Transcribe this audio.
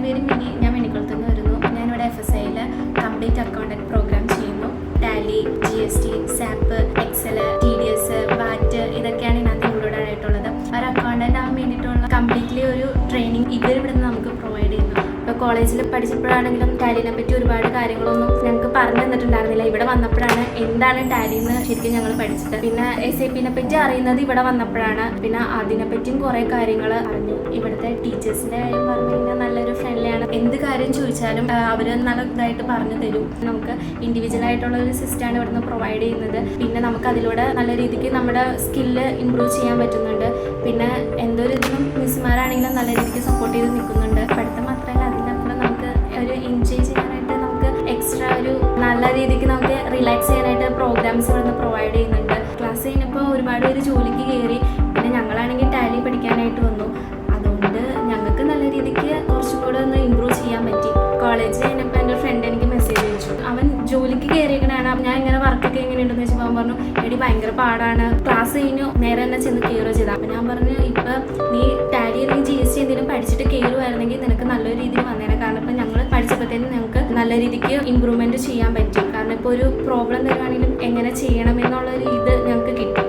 പേര് മിനി. ഞാൻ വെണ്ണിക്കുളത്ത് നിന്ന് വരുന്നു. ഞാനിവിടെ FSIയിൽ കംപ്ലീറ്റ് അക്കൗണ്ടൻറ്റ് പ്രോഗ്രാം ചെയ്യുന്നു. Tally, GST, SAP, Excel, TDS, VAT ഇതൊക്കെയാണ് ഇതിനകത്ത് ഇൻക്ലൂഡഡ് ആയിട്ടുള്ളത്. ഒരു അക്കൗണ്ടൻ്റ് ആവാൻ വേണ്ടിയിട്ടുള്ള കംപ്ലീറ്റ്ലി ഒരു ട്രെയിനിങ് ഇവരിവിടെ നിന്ന് നമുക്ക് പ്രൊവൈഡ് ചെയ്യുന്നു. ഇപ്പോൾ കോളേജിൽ പഠിച്ചപ്പോഴാണെങ്കിലും ടാലിനെ പറ്റി ഒരുപാട് കാര്യങ്ങളൊന്നും ഞങ്ങൾക്ക് പറഞ്ഞു തന്നിട്ടുണ്ടായിരുന്നില്ല. ഇവിടെ വന്നപ്പോഴാണ് എന്താണ് ടാലി എന്ന് ശരിക്കും ഞങ്ങൾ പഠിച്ചത്. പിന്നെ SAPനെ പറ്റി അറിയുന്നത് ഇവിടെ വന്നപ്പോഴാണ്. പിന്നെ അതിനെപ്പറ്റിയും കുറേ കാര്യങ്ങൾ അറിഞ്ഞു. ഇവിടുത്തെ ടീച്ചേഴ്സിൻ്റെ കാര്യം പറഞ്ഞു കഴിഞ്ഞാൽ നല്ലൊരു ഫ്രണ്ട്ലിയാണ്. എന്ത് കാര്യം ചോദിച്ചാലും അവർ നല്ല ഇതായിട്ട് പറഞ്ഞു തരും. നമുക്ക് ഇൻഡിവിജ്വൽ ആയിട്ടുള്ള ഒരു സിസ്റ്റമാണ് ഇവിടുന്ന് പ്രൊവൈഡ് ചെയ്യുന്നത്. പിന്നെ നമുക്ക് അതിലൂടെ നല്ല രീതിക്ക് നമ്മുടെ സ്കില്ല് ഇമ്പ്രൂവ് ചെയ്യാൻ പറ്റുന്നുണ്ട്. പിന്നെ എന്തൊരു ഇതിനും മിസ്സുമാരാണെങ്കിലും നല്ല രീതിക്ക് സപ്പോർട്ട് ചെയ്ത് നിൽക്കുന്നുണ്ട്. പഠിത്തം മാത്രമല്ല അതിനപ്പുറം നമുക്ക് ഒരു എൻജോയ് ചെയ്യാനായിട്ട് നമുക്ക് എക്സ്ട്രാ ഒരു നല്ല രീതിക്ക് നമുക്ക് റിലാക്സ് ചെയ്യാനായിട്ട് പ്രോഗ്രാംസ് ഇവിടുന്ന് പ്രൊവൈഡ് ചെയ്യുന്നുണ്ട്. ക്ലാസ് കഴിഞ്ഞപ്പോൾ ഒരുപാട് പേര് ജോലിക്ക് കയറി. പിന്നെ ഞങ്ങളാണെങ്കിൽ ടാലി പഠിക്കാനായിട്ട് വന്നു. അതുകൊണ്ട് ഞങ്ങൾക്ക് നല്ല രീതിക്ക് കുറച്ചും കൂടെ ഒന്ന് ഇമ്പ്രൂവ് ചെയ്യാൻ പറ്റി. കോളേജിൽ കഴിഞ്ഞപ്പോൾ എൻ്റെ ഫ്രണ്ട് എനിക്ക് മെസ്സേജ് അയച്ചു. അവൻ ജോലിക്ക് കയറിയേക്കണാണ്. ഞാൻ ഇങ്ങനെ വർക്കൊക്കെ എങ്ങനെയുണ്ടെന്ന് വെച്ചപ്പോൾ അവൻ പറഞ്ഞു, എടി ഭയങ്കര പാടാണ്, ക്ലാസ് കഴിഞ്ഞു നേരെ തന്നെ ചെന്ന് കയറുക ചെയ്താൽ. അപ്പം ഞാൻ പറഞ്ഞു, ഇപ്പം നീ ടാലി അല്ലെങ്കിൽ GST എന്തെങ്കിലും പഠിച്ചിട്ട് കയറുമായിരുന്നെങ്കിൽ നിനക്ക് നല്ലൊരു രീതിയിൽ വന്നേനെ. കാരണം ഇപ്പം ഞങ്ങൾ പഠിച്ചപ്പോഴത്തേനും ഞങ്ങൾക്ക് നല്ല രീതിക്ക് ഇമ്പ്രൂവ്മെൻറ്റ് ചെയ്യാൻ പറ്റും. കാരണം ഇപ്പോൾ ഒരു പ്രോബ്ലം തരുവാണെങ്കിലും എങ്ങനെ ചെയ്യണമെന്നുള്ളൊരു ഇത് ഞങ്ങൾക്ക് കിട്ടും.